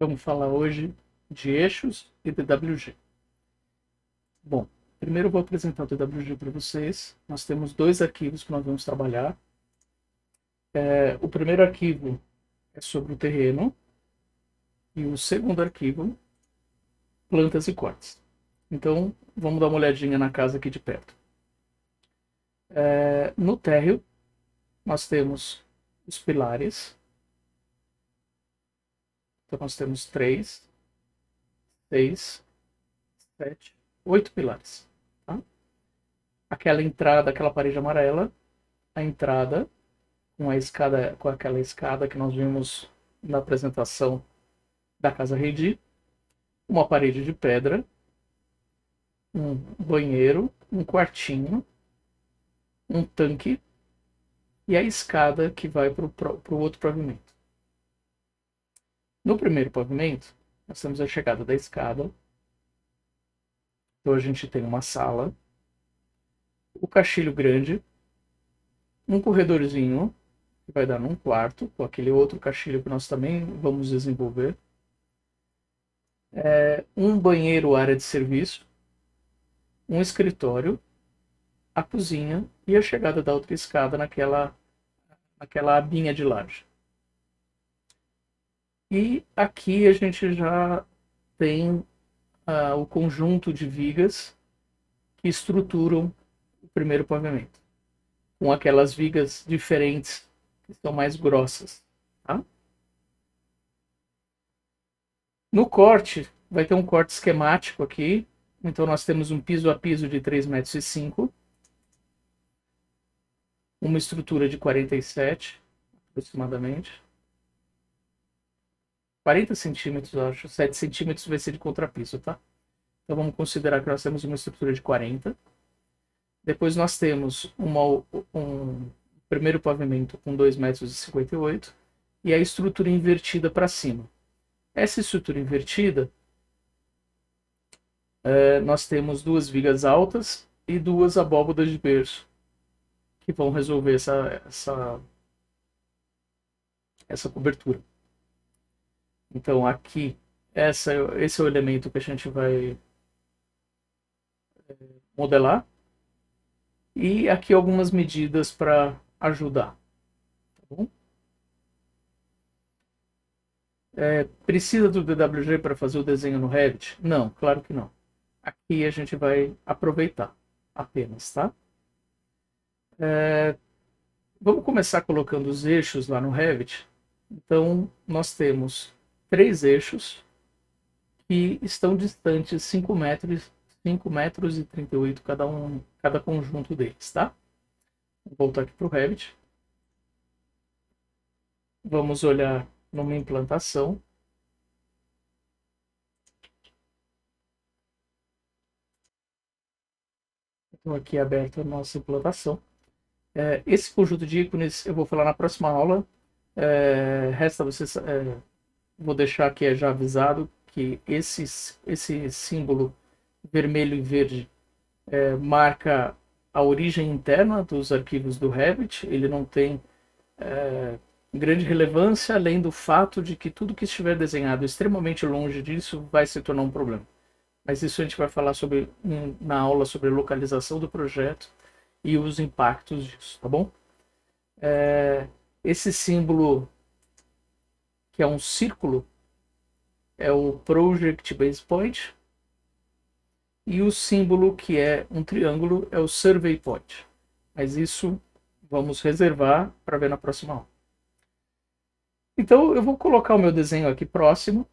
Vamos falar hoje de eixos e DWG. Bom, primeiro eu vou apresentar o DWG para vocês. Nós temos dois arquivos que nós vamos trabalhar. O primeiro arquivo é sobre o terreno e o segundo arquivo, plantas e cortes. Então, vamos dar uma olhadinha na casa aqui de perto. No térreo, nós temos os pilares. Então, nós temos 3, 6, 7, 8 pilares. Tá? Aquela entrada, aquela parede amarela, a entrada com a escada, com aquela escada que nós vimos na apresentação da Casa Redi, uma parede de pedra, um banheiro, um quartinho, um tanque e a escada que vai para o outro pavimento. No primeiro pavimento, nós temos a chegada da escada. Então a gente tem uma sala, o caixilho grande, um corredorzinho que vai dar num quarto, com aquele outro caixilho que nós também vamos desenvolver. Um banheiro, área de serviço, um escritório, a cozinha e a chegada da outra escada naquela abinha de laje. E aqui a gente já tem o conjunto de vigas que estruturam o primeiro pavimento, com aquelas vigas diferentes que são mais grossas. Tá? No corte, vai ter um corte esquemático aqui. Então nós temos um piso a piso de 3,5 metros, uma estrutura de 47, aproximadamente. 40 centímetros, eu acho. 7 centímetros vai ser de contrapiso, tá? Então vamos considerar que nós temos uma estrutura de 40. Depois nós temos um primeiro pavimento com 2,58 metros e a estrutura invertida para cima. Essa estrutura invertida, nós temos duas vigas altas e duas abóbadas de berço que vão resolver essa cobertura. Então aqui, esse é o elemento que a gente vai modelar. E aqui algumas medidas para ajudar. Tá bom? Precisa do DWG para fazer o desenho no Revit? Não, claro que não. Aqui a gente vai aproveitar apenas, tá? Vamos começar colocando os eixos lá no Revit. Então, nós temos 3 eixos que estão distantes 5 metros e 38 cada conjunto deles, tá? Vou voltar aqui para o Revit. Vamos olhar numa implantação. Então aqui é aberta a nossa implantação. Esse conjunto de ícones eu vou falar na próxima aula. Resta vocês... vou deixar aqui já avisado que esse símbolo vermelho e verde marca a origem interna dos arquivos do Revit. Ele não tem grande relevância, além do fato de que tudo que estiver desenhado extremamente longe disso vai se tornar um problema. Mas isso a gente vai falar na aula sobre localização do projeto e os impactos disso, tá bom? Esse símbolo, que é um círculo, é o Project Base Point. E o símbolo, que é um triângulo, é o Survey Point. Mas isso vamos reservar para ver na próxima aula. Então eu vou colocar o meu desenho aqui próximo.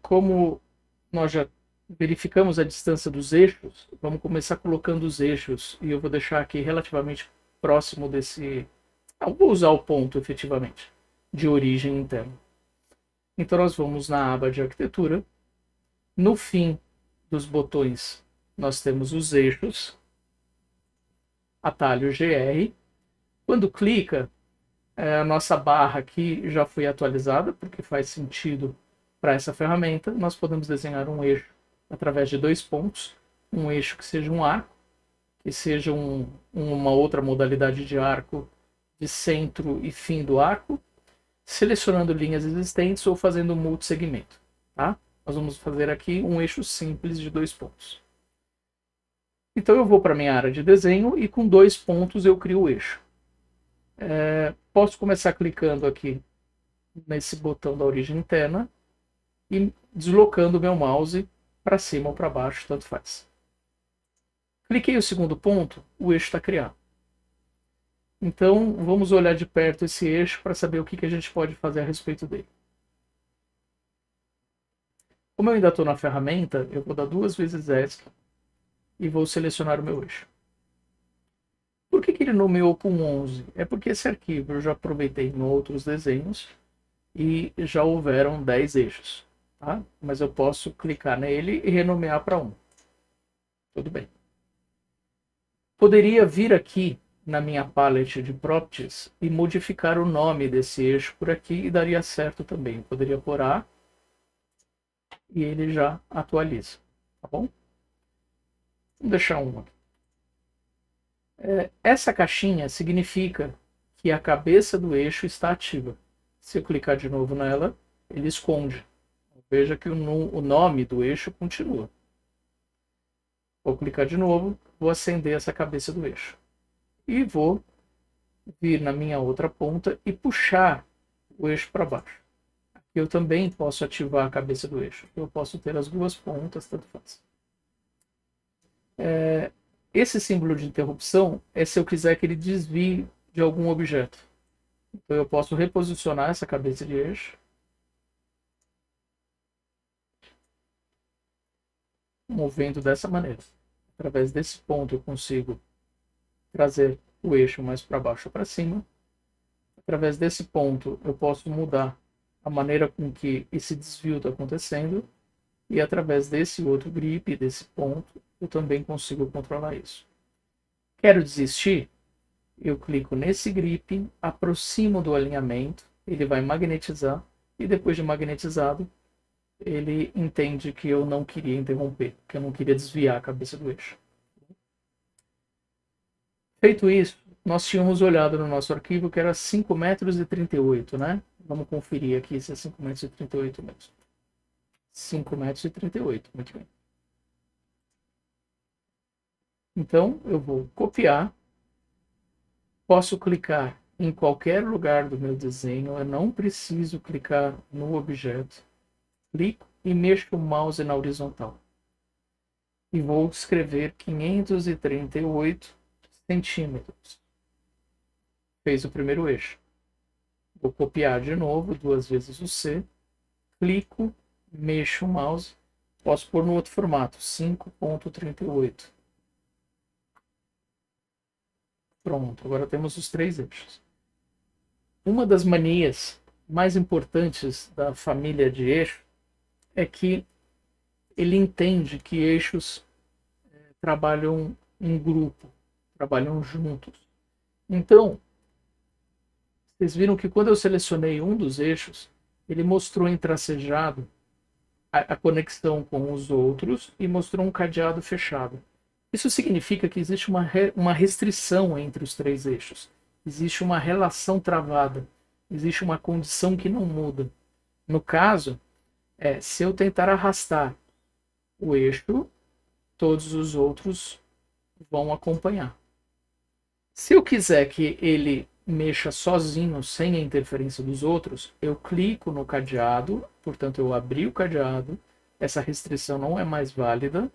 Como nós já verificamos a distância dos eixos, vamos começar colocando os eixos. E eu vou deixar aqui relativamente próximo desse... Eu vou usar o ponto, efetivamente, de origem interna. Então nós vamos na aba de arquitetura. No fim dos botões, nós temos os eixos, atalho GR. Quando clica, a nossa barra aqui já foi atualizada, porque faz sentido para essa ferramenta. Nós podemos desenhar um eixo através de 2 pontos, um eixo que seja um arco, que seja uma outra modalidade de arco de centro e fim do arco, selecionando linhas existentes ou fazendo um multissegmento. Tá? Nós vamos fazer aqui um eixo simples de 2 pontos. Então eu vou para a minha área de desenho e com 2 pontos eu crio o eixo. Posso começar clicando aqui nesse botão da origem interna e deslocando o meu mouse para cima ou para baixo, tanto faz. Cliquei o segundo ponto, o eixo está criado. Então vamos olhar de perto esse eixo para saber o que a gente pode fazer a respeito dele. Como eu ainda estou na ferramenta, eu vou dar 2 vezes ESC e vou selecionar o meu eixo. Por que ele nomeou com 11? É porque esse arquivo eu já aproveitei em outros desenhos e já houveram 10 eixos. Tá? Mas eu posso clicar nele e renomear para 1. Tudo bem. Poderia vir aqui na minha palette de properties e modificar o nome desse eixo por aqui e daria certo também. Eu poderia pôr A e ele já atualiza. Tá bom? Vamos deixar 1 aqui. Essa caixinha significa que a cabeça do eixo está ativa. Se eu clicar de novo nela, ele esconde. Veja que o nome do eixo continua. Vou clicar de novo, vou acender essa cabeça do eixo. E vou vir na minha outra ponta e puxar o eixo para baixo. Aqui eu também posso ativar a cabeça do eixo. Eu posso ter as 2 pontas, tanto faz. Esse símbolo de interrupção é se eu quiser que ele desvie de algum objeto. Então eu posso reposicionar essa cabeça de eixo. Movendo dessa maneira. Através desse ponto eu consigo trazer o eixo mais para baixo ou para cima. Através desse ponto eu posso mudar a maneira com que esse desvio está acontecendo. E através desse outro grip, desse ponto, eu também consigo controlar isso. Quero desistir? Eu clico nesse grip, aproximo do alinhamento, ele vai magnetizar e depois de magnetizado, ele entende que eu não queria interromper, que eu não queria desviar a cabeça do eixo. Feito isso, nós tínhamos olhado no nosso arquivo que era 5,38 m, né? Vamos conferir aqui se é 5,38 m mesmo. 5,38 m, muito bem. Então, eu vou copiar. Posso clicar em qualquer lugar do meu desenho, eu não preciso clicar no objeto. Clico e mexo o mouse na horizontal. E vou escrever 538 centímetros. Fez o primeiro eixo. Vou copiar de novo, 2 vezes o C. Clico, mexo o mouse. Posso pôr no outro formato, 5,38. Pronto, agora temos os 3 eixos. Uma das manias mais importantes da família de eixo é que ele entende que eixos trabalham em grupo, trabalham juntos. Então, vocês viram que quando eu selecionei um dos eixos, ele mostrou em tracejado a conexão com os outros e mostrou um cadeado fechado. Isso significa que existe uma restrição entre os 3 eixos. Existe uma relação travada. Existe uma condição que não muda. No caso, se eu tentar arrastar o eixo, todos os outros vão acompanhar. Se eu quiser que ele mexa sozinho, sem a interferência dos outros, eu clico no cadeado, portanto eu abri o cadeado, essa restrição não é mais válida.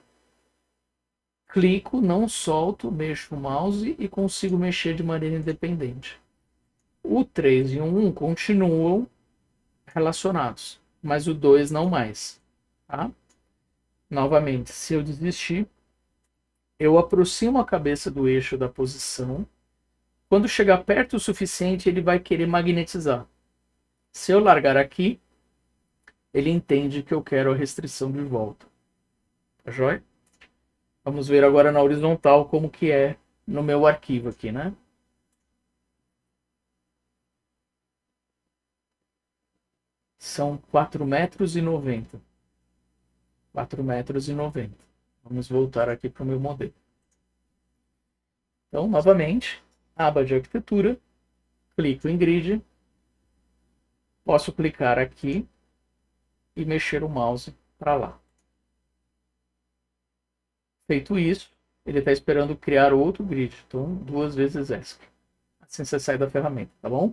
Clico, não solto, mexo o mouse e consigo mexer de maneira independente. O 3 e o 1 continuam relacionados, mas o 2 não mais. Tá? Novamente, se eu desistir, eu aproximo a cabeça do eixo da posição. Quando chegar perto o suficiente, ele vai querer magnetizar. Se eu largar aqui, ele entende que eu quero a restrição de volta. Tá joia? Vamos ver agora na horizontal como que é no meu arquivo aqui, né? São 4,90 m. 4,90 m. Vamos voltar aqui para o meu modelo. Então, novamente, aba de arquitetura, clico em grid, posso clicar aqui e mexer o mouse para lá. Feito isso, ele está esperando criar outro grid. Então, 2 vezes ESC. Assim você sai da ferramenta, tá bom?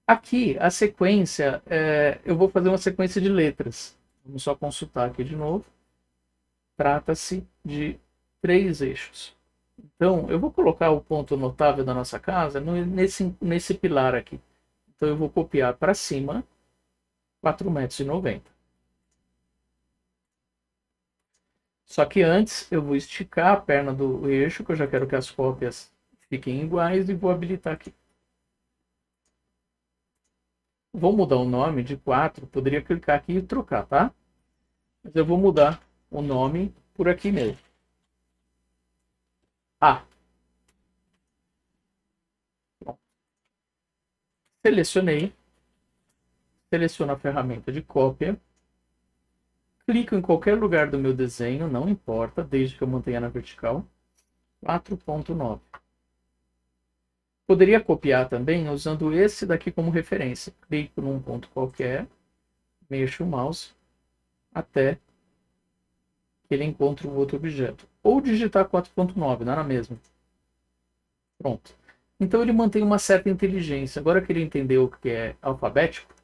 Aqui, a sequência, eu vou fazer uma sequência de letras. Vamos só consultar aqui de novo. Trata-se de 3 eixos. Então, eu vou colocar o ponto notável da nossa casa nesse pilar aqui. Então, eu vou copiar para cima 4,90 m. Só que antes, eu vou esticar a perna do eixo, que eu já quero que as cópias fiquem iguais, e vou habilitar aqui. Vou mudar o nome de 4, poderia clicar aqui e trocar, tá? Mas eu vou mudar o nome por aqui mesmo. Bom. Selecionei. Seleciono a ferramenta de cópia. Clico em qualquer lugar do meu desenho, não importa, desde que eu mantenha na vertical. 4.9. Poderia copiar também usando esse daqui como referência. Clico num ponto qualquer, mexo o mouse até que ele encontre um outro objeto. Ou digitar 4.9, não era mesmo. Pronto. Então ele mantém uma certa inteligência. Agora que ele entendeu o que é alfabético,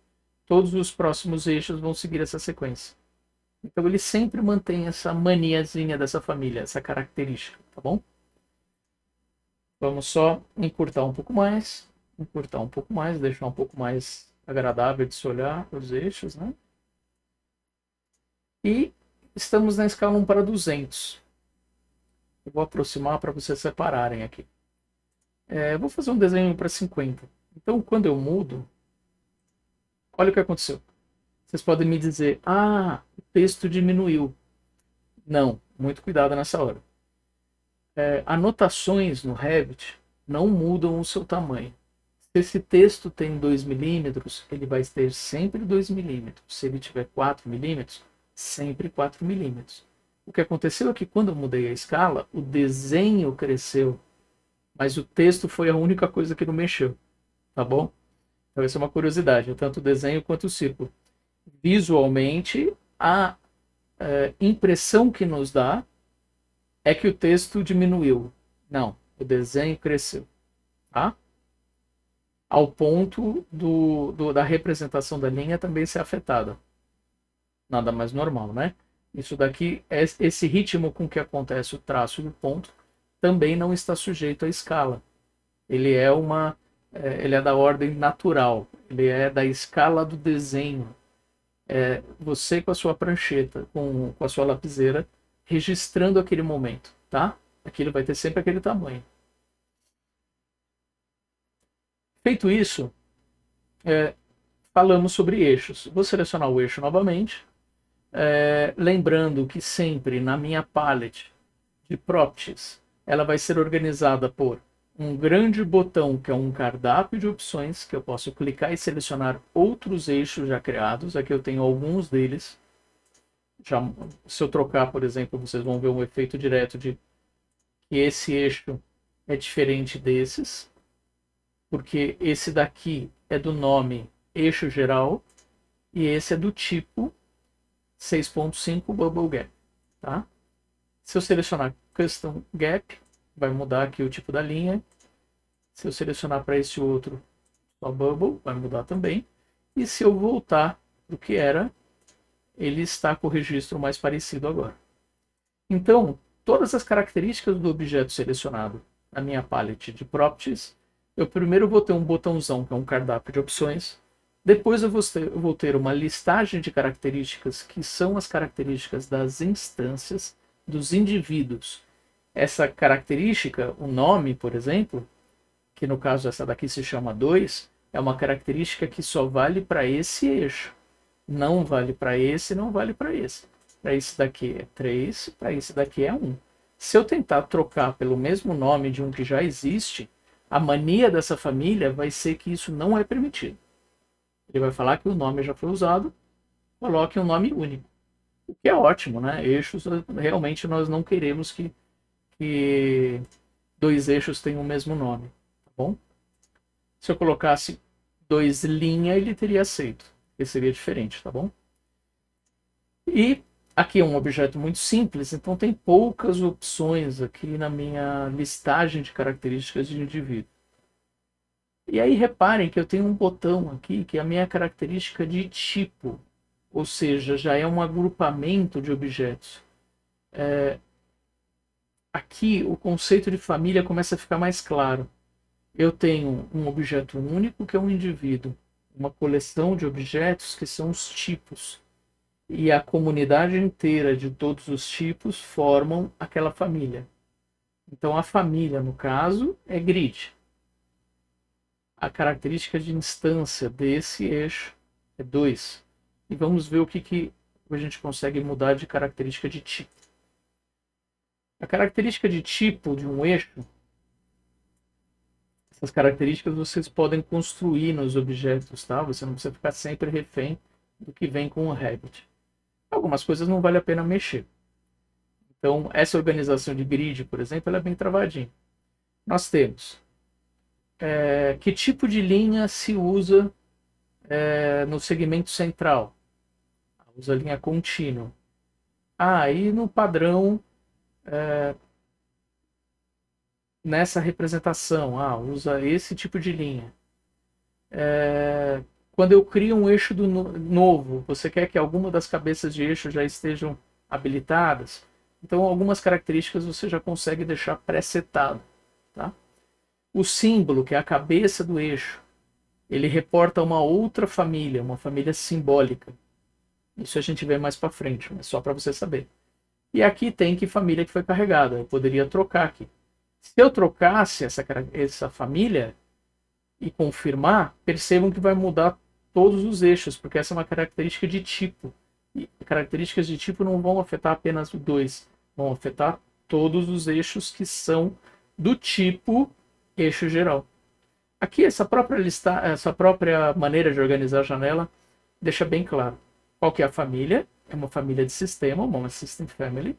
todos os próximos eixos vão seguir essa sequência. Então ele sempre mantém essa maniazinha dessa família, essa característica, tá bom? Vamos só encurtar um pouco mais, deixar um pouco mais agradável de se olhar os eixos, né? E estamos na escala 1:200. Eu vou aproximar para vocês separarem aqui. Vou fazer um desenho para 50. Então, quando eu mudo, olha o que aconteceu. Vocês podem me dizer, o texto diminuiu. Não, muito cuidado nessa hora. Anotações no Revit não mudam o seu tamanho. Se esse texto tem 2 milímetros, ele vai ter sempre 2 milímetros. Se ele tiver 4 milímetros, sempre 4 milímetros. O que aconteceu é que quando eu mudei a escala, o desenho cresceu, mas o texto foi a única coisa que não mexeu, tá bom? Então essa é uma curiosidade, tanto o desenho quanto o círculo. Visualmente, a impressão que nos dá é que o texto diminuiu. Não, o desenho cresceu, tá? Ao ponto da representação da linha também ser afetada. Nada mais normal, né? Isso daqui, esse ritmo com que acontece o traço do ponto, também não está sujeito à escala. Ele é da ordem natural, ele é da escala do desenho. Você com a sua prancheta, com a sua lapiseira, registrando aquele momento, tá? Aquilo vai ter sempre aquele tamanho. Feito isso, falamos sobre eixos. Vou selecionar o eixo novamente, lembrando que sempre na minha palette de properties, ela vai ser organizada por um grande botão, que é um cardápio de opções, que eu posso clicar e selecionar outros eixos já criados. Aqui eu tenho alguns deles. Se eu trocar, por exemplo, vocês vão ver um efeito direto de que esse eixo é diferente desses, porque esse daqui é do nome eixo geral e esse é do tipo 6.5 Bubble Gap, tá? Se eu selecionar Custom Gap, vai mudar aqui o tipo da linha. Se eu selecionar para esse outro, só Bubble, vai mudar também. E se eu voltar para o que era, ele está com o registro mais parecido agora. Então, todas as características do objeto selecionado na minha palette de properties, eu primeiro vou ter um botãozão, que é um cardápio de opções. Depois eu vou ter uma listagem de características, que são as características das instâncias, dos indivíduos. Essa característica, o nome, por exemplo, que no caso essa daqui se chama 2, é uma característica que só vale para esse eixo. Não vale para esse, não vale para esse. Para esse daqui é 3, para esse daqui é 1. Se eu tentar trocar pelo mesmo nome de um que já existe, a mania dessa família vai ser que isso não é permitido. Ele vai falar que o nome já foi usado, coloque um nome único. O que é ótimo, né? Eixos, realmente nós não queremos que 2 eixos tenham o mesmo nome, tá bom? Se eu colocasse 2 linha, ele teria aceito. Esse seria diferente, tá bom? E aqui é um objeto muito simples, então tem poucas opções aqui na minha listagem de características de indivíduo. E aí reparem que eu tenho um botão aqui que é a minha característica de tipo, ou seja, já é um agrupamento de objetos. Aqui o conceito de família começa a ficar mais claro. Eu tenho um objeto único, que é um indivíduo, uma coleção de objetos, que são os tipos, e a comunidade inteira de todos os tipos formam aquela família. Então, a família, no caso, é grid. A característica de instância desse eixo é 2. E vamos ver o que a gente consegue mudar de característica de tipo. A característica de tipo de um eixo, essas características vocês podem construir nos objetos, tá? Você não precisa ficar sempre refém do que vem com o Revit. Algumas coisas não vale a pena mexer. Então, essa organização de grid, por exemplo, ela é bem travadinha. Nós temos que tipo de linha se usa no segmento central? Usa linha contínua. E no padrão, nessa representação, usa esse tipo de linha. Quando eu crio um eixo novo, você quer que alguma das cabeças de eixo já estejam habilitadas? Então, algumas características você já consegue deixar pré-setado. Tá? O símbolo, que é a cabeça do eixo, ele reporta uma outra família, uma família simbólica. Isso a gente vê mais para frente, mas só para você saber. E aqui tem que família que foi carregada. Eu poderia trocar aqui. Se eu trocasse essa família e confirmar, percebam que vai mudar todos os eixos, porque essa é uma característica de tipo. E características de tipo não vão afetar apenas o 2, vão afetar todos os eixos que são do tipo eixo geral. Aqui, essa própria maneira de organizar a janela deixa bem claro qual que é a família. É uma família de sistema, uma System Family.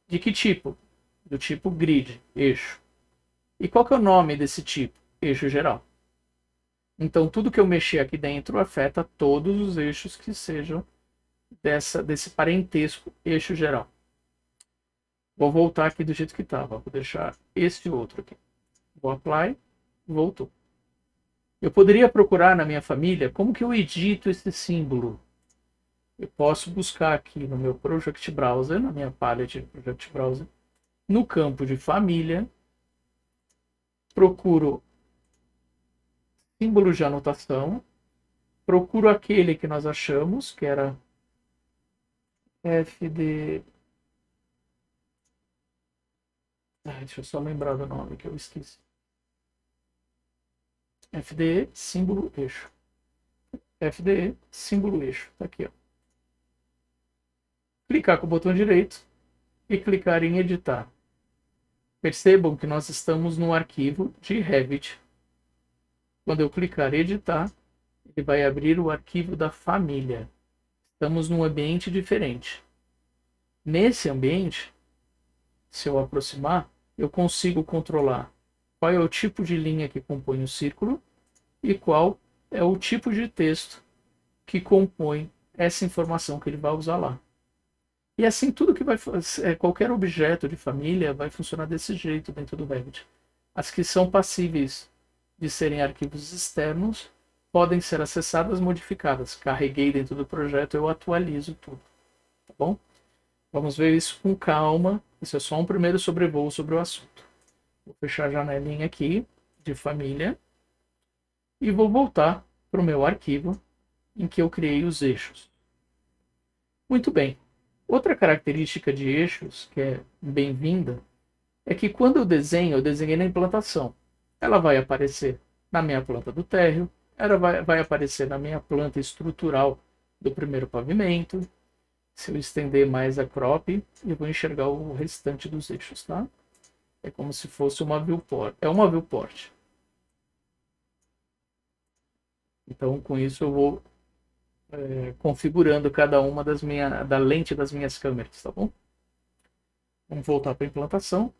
De que tipo? Do tipo grid, eixo. E qual que é o nome desse tipo? Eixo geral. Então, tudo que eu mexer aqui dentro afeta todos os eixos que sejam desse parentesco eixo geral. Vou voltar aqui do jeito que estava. Vou deixar esse outro aqui. Vou apply, voltou. Eu poderia procurar na minha família como que eu edito esse símbolo. Eu posso buscar aqui no meu Project Browser, na minha palette de Project Browser, no campo de família, procuro símbolos de anotação, procuro aquele que nós achamos, que era FD... deixa eu só lembrar do nome que eu esqueci. FDE, símbolo, eixo. FDE, símbolo, eixo. Tá aqui, ó. Clicar com o botão direito e clicar em editar. Percebam que nós estamos no arquivo de Revit. Quando eu clicar em editar, ele vai abrir o arquivo da família. Estamos num ambiente diferente. Nesse ambiente, se eu aproximar, eu consigo controlar qual é o tipo de linha que compõe o círculo e qual é o tipo de texto que compõe essa informação que ele vai usar lá. E assim, tudo que vai qualquer objeto de família vai funcionar desse jeito dentro do Revit. As que são passíveis de serem arquivos externos podem ser acessadas, modificadas. Carreguei dentro do projeto, eu atualizo tudo. Tá bom? Vamos ver isso com calma. Isso é só um primeiro sobrevoo sobre o assunto. Vou fechar a janelinha aqui de família e vou voltar para o meu arquivo em que eu criei os eixos. Muito bem. Outra característica de eixos que é bem-vinda é que quando eu desenhei na implantação. Ela vai aparecer na minha planta do térreo, ela vai aparecer na minha planta estrutural do primeiro pavimento. Se eu estender mais a crop, eu vou enxergar o restante dos eixos, tá? É como se fosse uma viewport. É uma viewport. Então, com isso, eu vou configurando cada uma da lente das minhas câmeras, tá bom? Vamos voltar para a implantação.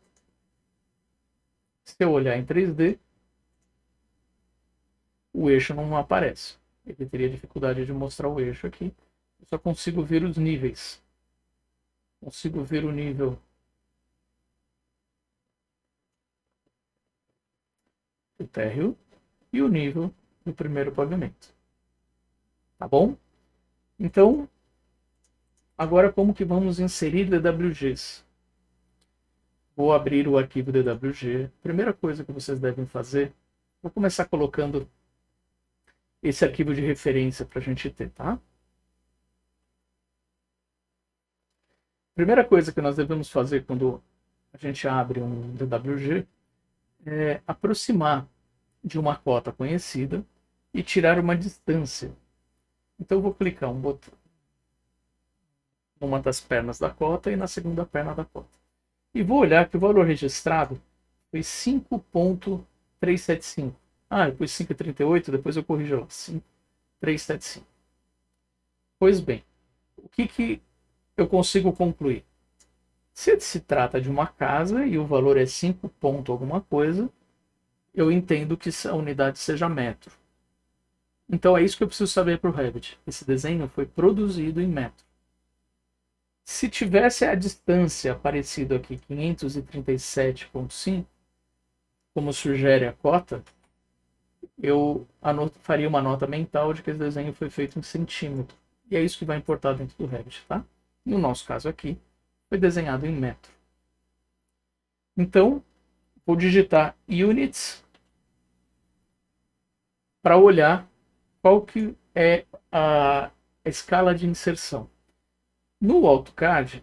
Se eu olhar em 3D, o eixo não aparece. Ele teria dificuldade de mostrar o eixo aqui. Eu só consigo ver os níveis. Consigo ver o nível do térreo e o nível do primeiro pavimento. Tá bom? Então, agora como que vamos inserir DWGs? Vou abrir o arquivo DWG. Primeira coisa que vocês devem fazer, vou começar colocando esse arquivo de referência para a gente ter, tá? Primeira coisa que nós devemos fazer quando a gente abre um DWG é aproximar de uma cota conhecida e tirar uma distância. Então eu vou clicar um botão numa das pernas da cota e na segunda perna da cota. E vou olhar que o valor registrado foi 5.375. Eu pus 5,38, depois eu corrijo lá, 5.375. Pois bem, o que eu consigo concluir? Se trata de uma casa e o valor é 5 ponto alguma coisa, eu entendo que a unidade seja metro. Então é isso que eu preciso saber para o Revit. Esse desenho foi produzido em metro. Se tivesse a distância aparecido aqui, 537,5, como sugere a cota, eu faria uma nota mental de que esse desenho foi feito em centímetro. E é isso que vai importar dentro do Revit, tá? No nosso caso aqui, foi desenhado em metro. Então, vou digitar units para olhar qual que é a escala de inserção. No AutoCAD,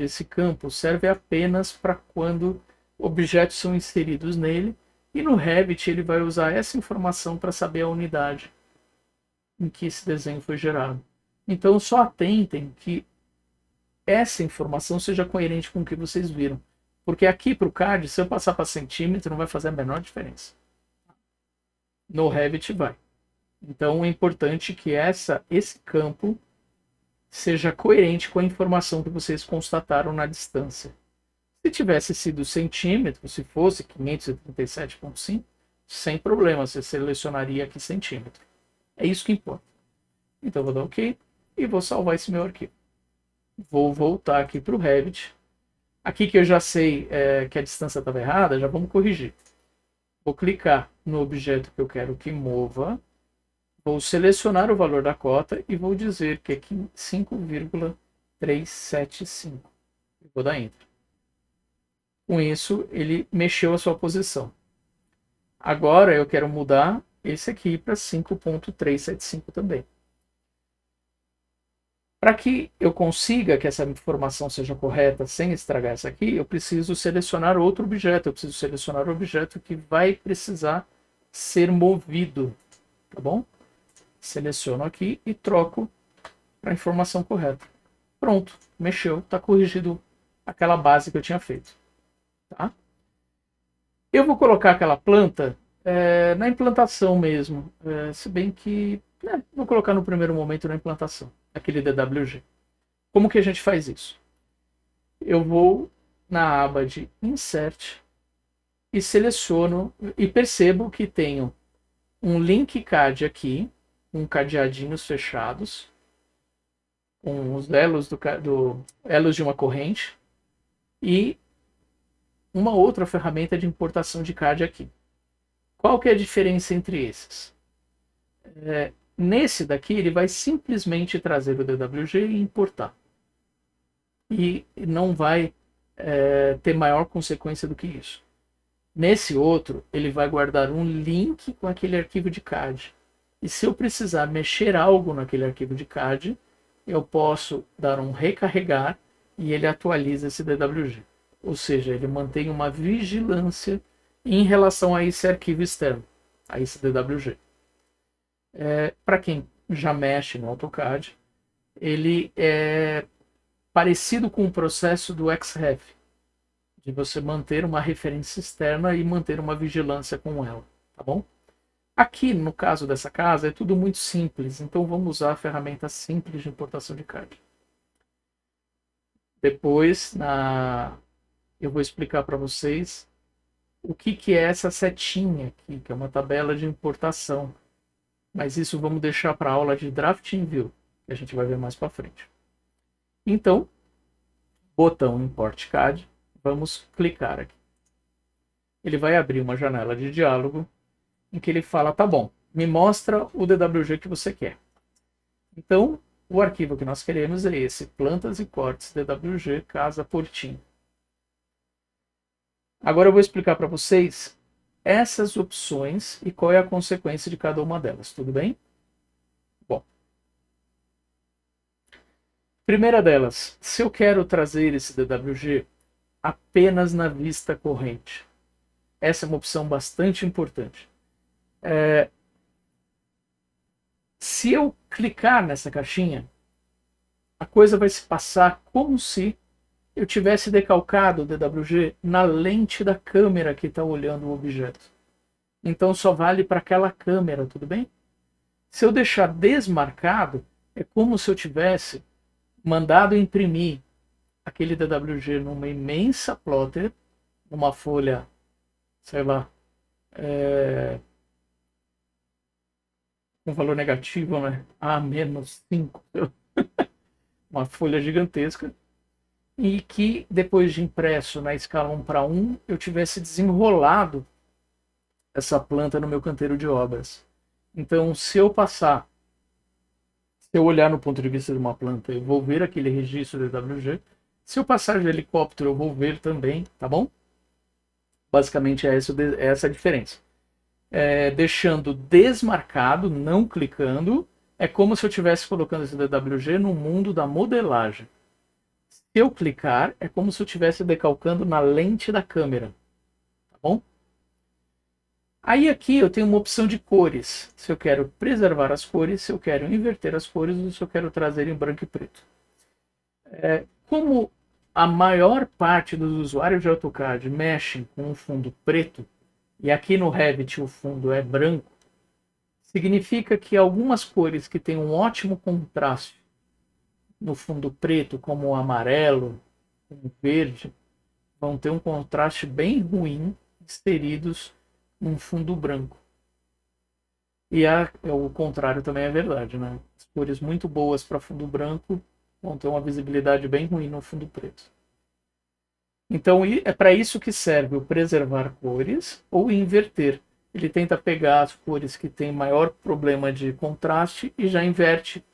esse campo serve apenas para quando objetos são inseridos nele, e no Revit ele vai usar essa informação para saber a unidade em que esse desenho foi gerado. Então só atentem que essa informação seja coerente com o que vocês viram. Porque aqui para o CAD, se eu passar para centímetro, não vai fazer a menor diferença. No Revit vai. Então é importante que esse campo seja coerente com a informação que vocês constataram na distância. Se tivesse sido centímetro, se fosse 537,5, sem problema, você selecionaria aqui centímetro. É isso que importa. Então vou dar OK e vou salvar esse meu arquivo. Vou voltar aqui para o Revit. Aqui que eu já sei que a distância estava errada, já vamos corrigir. Vou clicar no objeto que eu quero que mova. Vou selecionar o valor da cota e vou dizer que é 5,375. Vou dar Enter. Com isso, ele mexeu a sua posição. Agora eu quero mudar esse aqui para 5,375 também. Para que eu consiga que essa informação seja correta sem estragar essa aqui, eu preciso selecionar outro objeto. Eu preciso selecionar o objeto que vai precisar ser movido. Tá bom? Seleciono aqui e troco para a informação correta. Pronto, mexeu, está corrigido aquela base que eu tinha feito. Tá? Eu vou colocar aquela planta na implantação mesmo, se bem que vou colocar no primeiro momento na implantação, aquele DWG. Como que a gente faz isso? Eu vou na aba de Insert e seleciono e percebo que tenho um link CAD aqui, com cadeadinhos fechados, com os elos, elos de uma corrente e uma outra ferramenta de importação de CAD aqui. Qual que é a diferença entre esses? Nesse daqui ele vai simplesmente trazer o DWG e importar. E não vai ter maior consequência do que isso. Nesse outro, ele vai guardar um link com aquele arquivo de CAD. E se eu precisar mexer algo naquele arquivo de CAD, eu posso dar um recarregar e ele atualiza esse DWG. Ou seja, ele mantém uma vigilância em relação a esse arquivo externo, a esse DWG. Para quem já mexe no AutoCAD, ele é parecido com o processo do XREF, de você manter uma referência externa e manter uma vigilância com ela, tá bom? Aqui, no caso dessa casa, é tudo muito simples, então vamos usar a ferramenta simples de importação de CAD. Depois, eu vou explicar para vocês o que é essa setinha aqui, que é uma tabela de importação. Mas isso vamos deixar para a aula de Drafting View, que a gente vai ver mais para frente. Então, botão Import CAD, vamos clicar aqui. Ele vai abrir uma janela de diálogo em que ele fala, tá bom, me mostra o DWG que você quer. Então, o arquivo que nós queremos é esse, plantas e cortes DWG Casa Portinho. Agora eu vou explicar para vocês essas opções e qual é a consequência de cada uma delas, tudo bem? Bom, primeira delas, se eu quero trazer esse DWG apenas na vista corrente, essa é uma opção bastante importante. Se eu clicar nessa caixinha, a coisa vai se passar como se eu tivesse decalcado o DWG na lente da câmera que está olhando o objeto. Então só vale para aquela câmera, tudo bem? Se eu deixar desmarcado, é como se eu tivesse mandado imprimir aquele DWG numa imensa plotter, numa folha, sei lá, com valor negativo, né? A-5, uma folha gigantesca, e que depois de impresso na escala 1:1, eu tivesse desenrolado essa planta no meu canteiro de obras. Então, se eu olhar no ponto de vista de uma planta, eu vou ver aquele registro DWG. Se eu passar de helicóptero, eu vou ver também, tá bom? Basicamente é essa a diferença. Deixando desmarcado, não clicando, é como se eu estivesse colocando esse DWG no mundo da modelagem. Se eu clicar, é como se eu estivesse decalcando na lente da câmera, tá bom? Aí aqui eu tenho uma opção de cores, se eu quero preservar as cores, se eu quero inverter as cores ou se eu quero trazer em branco e preto. Como a maior parte dos usuários de AutoCAD mexem com um fundo preto, e aqui no Revit o fundo é branco, significa que algumas cores que têm um ótimo contraste no fundo preto, como o amarelo, como o verde, vão ter um contraste bem ruim inseridos num fundo branco. E o contrário também é verdade, né? As cores muito boas para fundo branco vão ter uma visibilidade bem ruim no fundo preto. Então é para isso que serve o preservar cores ou inverter. Ele tenta pegar as cores que têm maior problema de contraste e já inverte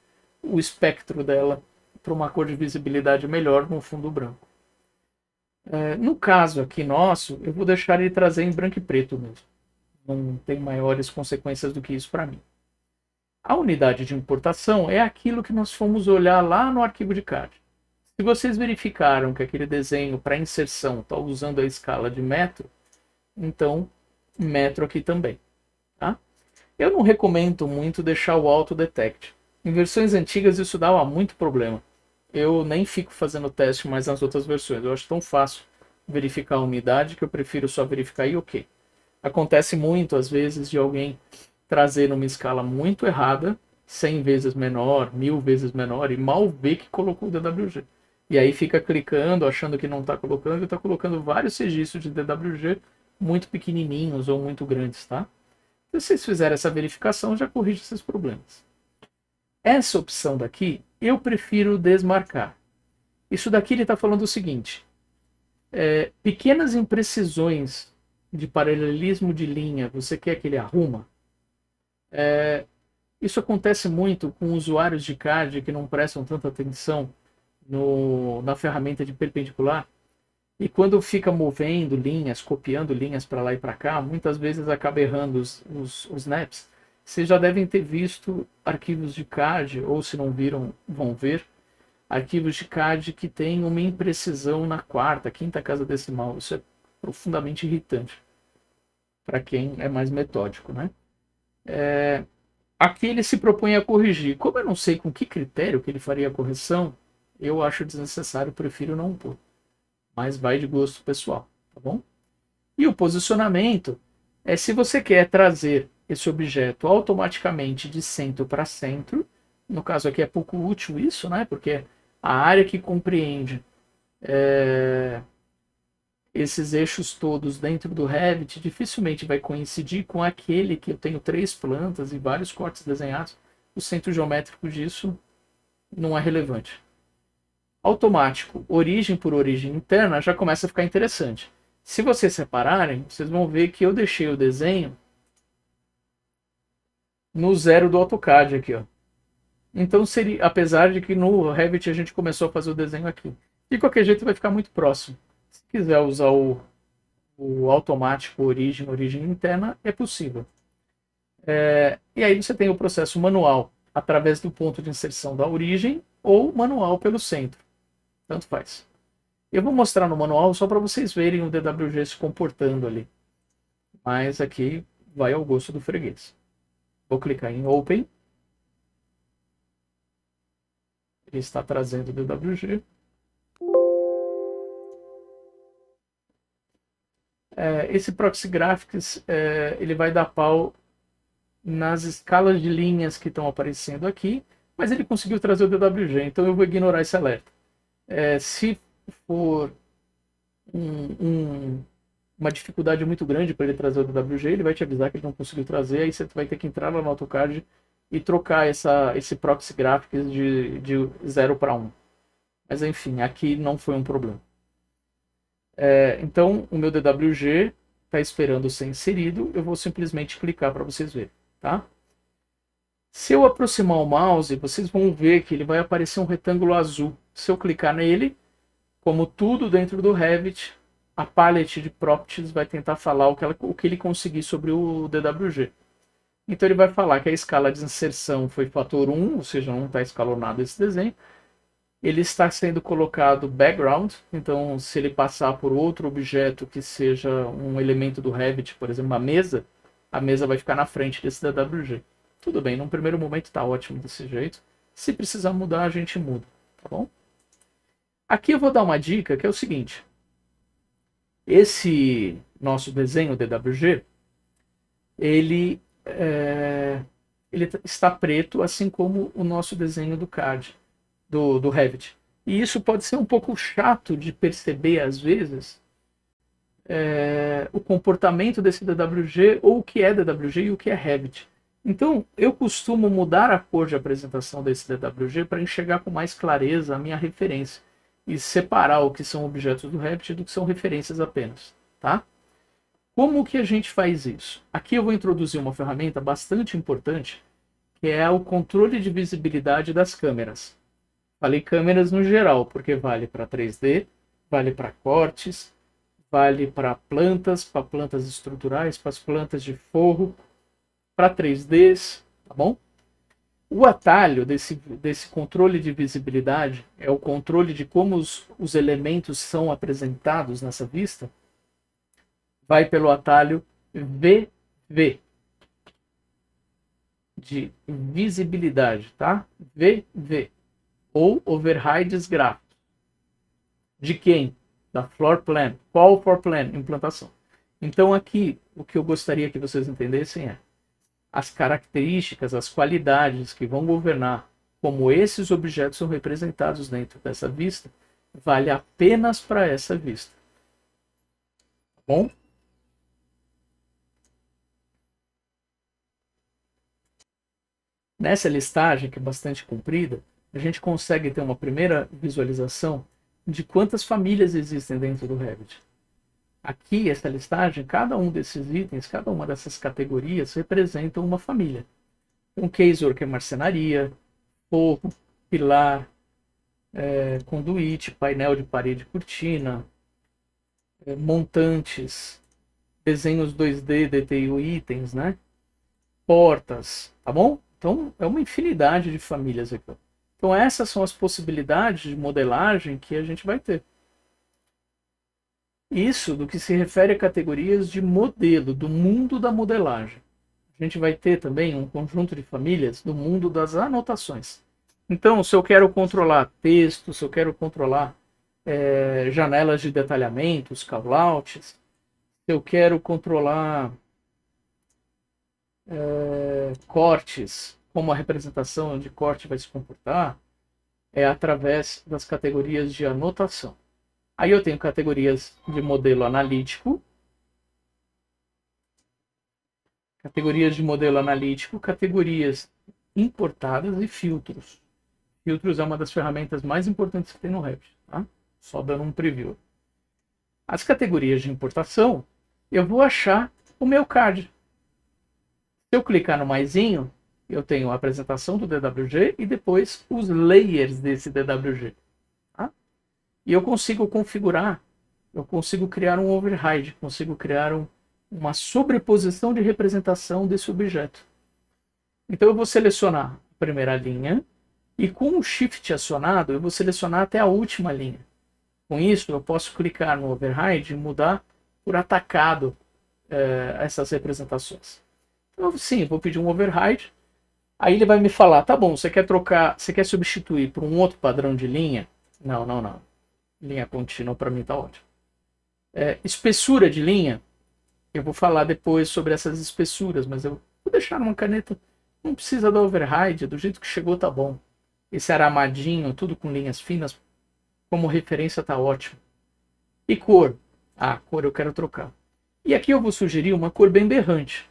o espectro dela para uma cor de visibilidade melhor no fundo branco. No caso aqui nosso, eu vou deixar ele trazer em branco e preto mesmo. Não tem maiores consequências do que isso para mim. A unidade de importação é aquilo que nós fomos olhar lá no arquivo de CAD. Se vocês verificaram que aquele desenho para inserção está usando a escala de metro, então metro aqui também. Tá? Eu não recomendo muito deixar o Auto Detect. Em versões antigas isso dava muito problema. Eu nem fico fazendo teste mais nas outras versões. Eu acho tão fácil verificar a unidade que eu prefiro só verificar e ok. Acontece muito, às vezes, de alguém trazer numa escala muito errada, 100 vezes menor, 1000 vezes menor, e mal vê que colocou o DWG. E aí fica clicando, achando que não está colocando, e está colocando vários registros de DWG muito pequenininhos ou muito grandes, tá? Se vocês fizerem essa verificação, já corrige esses problemas. Essa opção daqui, eu prefiro desmarcar. Isso daqui ele está falando o seguinte, pequenas imprecisões de paralelismo de linha, você quer que ele arruma? Isso acontece muito com usuários de CAD que não prestam tanta atenção na ferramenta de perpendicular, e quando fica movendo linhas, copiando linhas para lá e para cá, muitas vezes acaba errando os snaps. Vocês já devem ter visto arquivos de CAD, ou se não viram, vão ver, arquivos de CAD que tem uma imprecisão na quarta, quinta casa decimal. Isso é profundamente irritante para quem é mais metódico, né? Aqui ele se propõe a corrigir. Como eu não sei com que critério que ele faria a correção, eu acho desnecessário, prefiro não pôr. Mas vai de gosto pessoal, tá bom? E o posicionamento é se você quer trazer esse objeto automaticamente de centro para centro. No caso aqui é pouco útil isso, né? Porque a área que compreende esses eixos todos dentro do Revit dificilmente vai coincidir com aquele que eu tenho 3 plantas e vários cortes desenhados. O centro geométrico disso não é relevante. Automático, origem por origem interna, já começa a ficar interessante. Se vocês separarem, vocês vão ver que eu deixei o desenho no 0 do AutoCAD aqui, ó. Então seria, apesar de que no Revit a gente começou a fazer o desenho aqui. De qualquer jeito vai ficar muito próximo. Se quiser usar o automático origem interna, é possível. E aí você tem o processo manual através do ponto de inserção da origem ou manual pelo centro. Tanto faz. Eu vou mostrar no manual só para vocês verem o DWG se comportando ali. Mas aqui vai ao gosto do freguês. Vou clicar em Open. Ele está trazendo o DWG. Esse Proxy Graphics ele vai dar pau nas escalas de linhas que estão aparecendo aqui, mas ele conseguiu trazer o DWG, então eu vou ignorar esse alerta. Se for uma dificuldade muito grande para ele trazer o DWG, ele vai te avisar que ele não conseguiu trazer, aí você vai ter que entrar lá no AutoCAD e trocar esse Proxy Graphics de 0 para 1. Mas enfim, aqui não foi um problema. Então, o meu DWG está esperando ser inserido, eu vou simplesmente clicar para vocês verem. Tá? Se eu aproximar o mouse, vocês vão ver que ele vai aparecer um retângulo azul. Se eu clicar nele, como tudo dentro do Revit, a palette de properties vai tentar falar o que ele conseguir sobre o DWG. Então ele vai falar que a escala de inserção foi fator 1, ou seja, não está escalonado esse desenho. Ele está sendo colocado background, então se ele passar por outro objeto que seja um elemento do Revit, por exemplo, uma mesa, a mesa vai ficar na frente desse DWG. Tudo bem, num primeiro momento está ótimo desse jeito. Se precisar mudar, a gente muda, tá bom? Aqui eu vou dar uma dica que é o seguinte. Esse nosso desenho DWG, ele está preto, assim como o nosso desenho do CAD, do Revit. E isso pode ser um pouco chato de perceber às vezes, o comportamento desse DWG, ou o que é DWG e o que é Revit. Então, eu costumo mudar a cor de apresentação desse DWG para enxergar com mais clareza a minha referência e separar o que são objetos do Revit do que são referências apenas, tá? Como que a gente faz isso? Aqui eu vou introduzir uma ferramenta bastante importante, que é o controle de visibilidade das câmeras. Falei câmeras no geral, porque vale para 3D, vale para cortes, vale para plantas estruturais, para as plantas de forro, para 3Ds, tá bom? O atalho desse controle de visibilidade é o controle de como os elementos são apresentados nessa vista, vai pelo atalho VV, de visibilidade, tá? VV, ou Overrides Gráficos. De quem? Da Floor Plan. Qual Floor Plan? Implantação. Então aqui, o que eu gostaria que vocês entendessem é as características, as qualidades que vão governar como esses objetos são representados dentro dessa vista, vale apenas para essa vista. Tá bom? Nessa listagem, que é bastante comprida, a gente consegue ter uma primeira visualização de quantas famílias existem dentro do Revit. Aqui, essa listagem, cada um desses itens, cada uma dessas categorias representa uma família. Um casework é marcenaria, forro, pilar, conduíte, painel de parede e cortina, montantes, desenhos 2D, DTI itens, né? Portas, tá bom? Então, é uma infinidade de famílias aqui. Então, essas são as possibilidades de modelagem que a gente vai ter. Isso do que se refere a categorias de modelo, do mundo da modelagem. A gente vai ter também um conjunto de famílias do mundo das anotações. Então, se eu quero controlar texto, se eu quero controlar janelas de detalhamento, callouts, se eu quero controlar cortes, como a representação de corte vai se comportar, é através das categorias de anotação. Aí eu tenho categorias de modelo analítico, categorias importadas e filtros. Filtros é uma das ferramentas mais importantes que tem no Revit, tá? Só dando um preview. As categorias de importação, eu vou achar o meu CAD. Se eu clicar no maisinho, eu tenho a apresentação do DWG e depois os layers desse DWG. Tá? E eu consigo configurar, eu consigo criar um override, consigo criar uma sobreposição de representação desse objeto. Então eu vou selecionar a primeira linha e com o Shift acionado eu vou selecionar até a última linha. Com isso eu posso clicar no override e mudar por atacado essas representações. Então sim, eu vou pedir um override. Aí ele vai me falar, tá bom, você quer trocar, você quer substituir por um outro padrão de linha? Não, não, não. Linha contínua para mim tá ótimo. Espessura de linha, eu vou falar depois sobre essas espessuras, mas eu vou deixar numa caneta. Não precisa da override, do jeito que chegou tá bom. Esse aramadinho, tudo com linhas finas, como referência tá ótimo. E cor? Ah, cor eu quero trocar. E aqui eu vou sugerir uma cor bem berrante.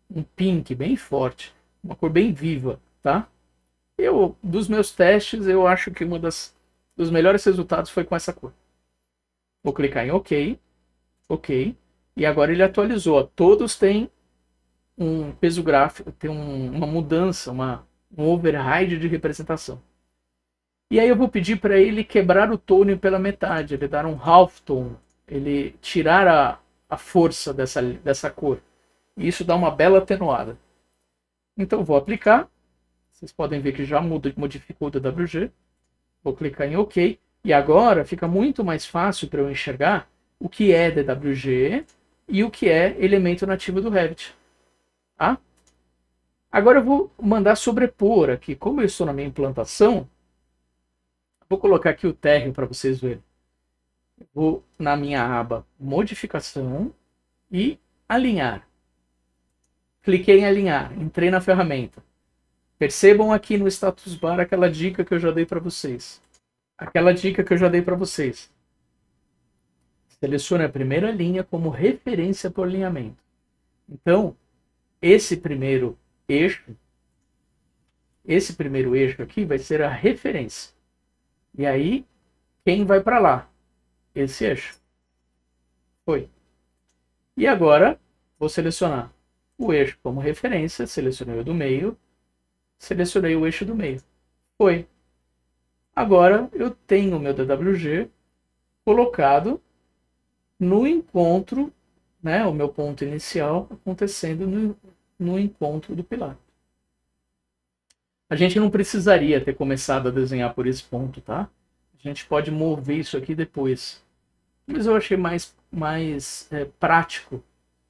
Um pink bem forte. Uma cor bem viva, tá? Dos meus testes, eu acho que dos melhores resultados foi com essa cor. Vou clicar em OK. OK. E agora ele atualizou. Ó. Todos têm um peso gráfico, tem uma mudança, um override de representação. E aí eu vou pedir para ele quebrar o tone pela metade, ele dar um half tone, ele tirar a força dessa cor. E isso dá uma bela atenuada. Então eu vou aplicar. Vocês podem ver que já modificou o DWG. Vou clicar em OK. E agora fica muito mais fácil para eu enxergar o que é DWG e o que é elemento nativo do Revit. Tá? Agora eu vou mandar sobrepor aqui. Como eu estou na minha implantação, vou colocar aqui o térreo para vocês verem. Vou na minha aba Modificação e Alinhar. Cliquei em alinhar, entrei na ferramenta. Percebam aqui no status bar aquela dica que eu já dei para vocês. Selecione a primeira linha como referência para o alinhamento. Então, esse primeiro eixo aqui vai ser a referência. E aí, quem vai para lá? Esse eixo. Foi. E agora, vou selecionar o eixo como referência, selecionei o do meio, selecionei o eixo do meio. Foi. Agora eu tenho o meu DWG colocado no encontro, né, o meu ponto inicial acontecendo no encontro do pilar. A gente não precisaria ter começado a desenhar por esse ponto, tá? A gente pode mover isso aqui depois. Mas eu achei mais prático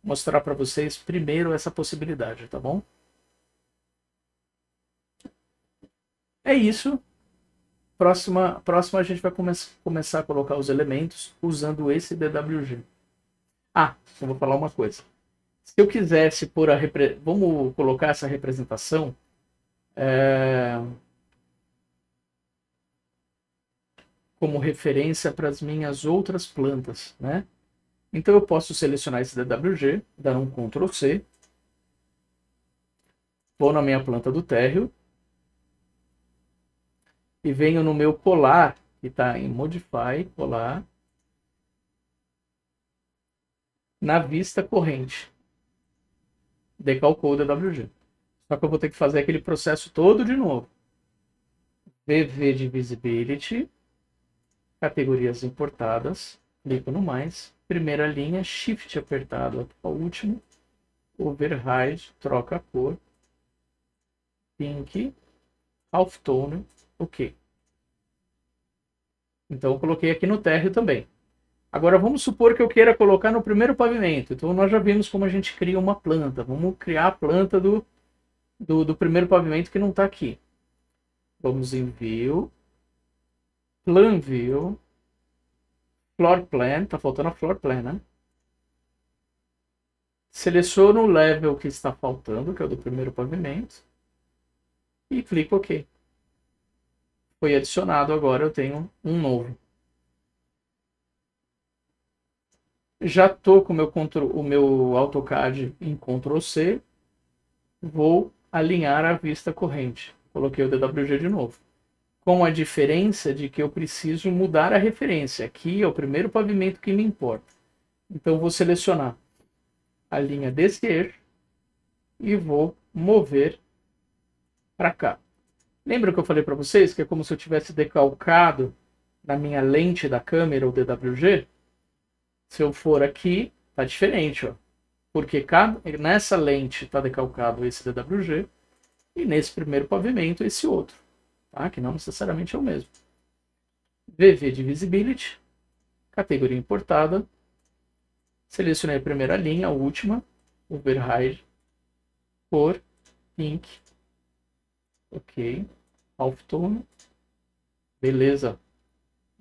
mostrar para vocês primeiro essa possibilidade, tá bom? É isso. Próxima a gente vai começar a colocar os elementos usando esse DWG. Ah, eu vou falar uma coisa. Se eu quisesse pôr vamos colocar essa representação como referência para as minhas outras plantas, né? Então eu posso selecionar esse DWG, dar um Ctrl C, vou na minha planta do térreo e venho no meu polar, que está em Modify, polar, na vista corrente. Decalcou o DWG. Só que eu vou ter que fazer aquele processo todo de novo. VV de Visibility, categorias importadas, clico no mais, primeira linha, Shift apertado até o último, Override, troca a cor, Pink, Half Tone, OK. Então eu coloquei aqui no térreo também. Agora vamos supor que eu queira colocar no primeiro pavimento. Então nós já vimos como a gente cria uma planta. Vamos criar a planta do primeiro pavimento que não está aqui. Vamos em View, Plan View, Floor Plan, está faltando a Floor Plan, né? Seleciono o level que está faltando, que é o do primeiro pavimento, e clico OK. Foi adicionado, agora eu tenho um novo. Já estou com o meu AutoCAD em Ctrl C. Vou alinhar a vista corrente. Coloquei o DWG de novo. Com a diferença de que eu preciso mudar a referência. Aqui é o primeiro pavimento que me importa. Então, vou selecionar a linha desse eixo e vou mover para cá. Lembra que eu falei para vocês que é como se eu tivesse decalcado na minha lente da câmera o DWG? Se eu for aqui, tá diferente, ó. Porque nessa lente está decalcado esse DWG e nesse primeiro pavimento esse outro, tá? Que não necessariamente é o mesmo. VV de Visibility, categoria importada. Selecionei a primeira linha, a última, Override, cor, pink. Ok. Halftone. Beleza.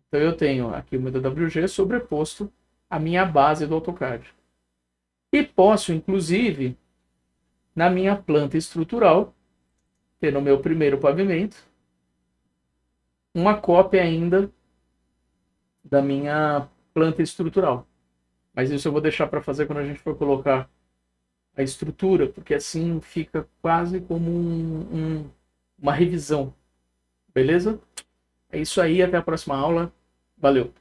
Então eu tenho aqui o meu DWG sobreposto à minha base do AutoCAD. E posso, inclusive, na minha planta estrutural, ter no meu primeiro pavimento, uma cópia ainda da minha planta estrutural. Mas isso eu vou deixar para fazer quando a gente for colocar a estrutura, porque assim fica quase como uma revisão. Beleza? É isso aí, até a próxima aula. Valeu!